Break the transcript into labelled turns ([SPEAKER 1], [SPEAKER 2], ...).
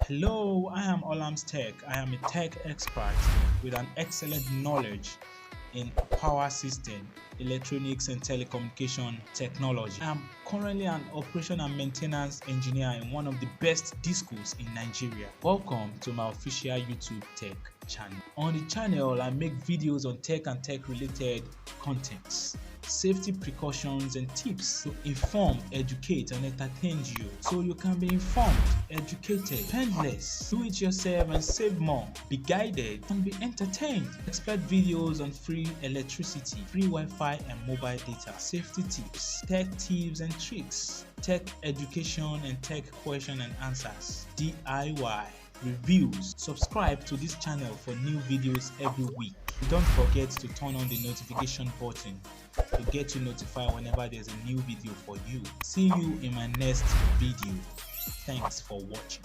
[SPEAKER 1] Hello, I am Olams Tech. I am a tech expert with an excellent knowledge in power system, electronics and telecommunication technology. I am currently an operation and maintenance engineer in one of the best discos in Nigeria. Welcome to my official YouTube tech channel. On the channel, I make videos on tech and tech related contents, safety precautions and tips to inform, educate and entertain you so you can be informed, educated, spend less, do it yourself and save more, be guided and be entertained. Expect videos on free electricity, free Wi-Fi and mobile data, safety tips, tech tips and tricks, tech education and tech question and answers, DIY, reviews. Subscribe to this channel for new videos every week. Don't forget to turn on the notification button to get you notified whenever there's a new video for you. See you in my next video. Thanks for watching.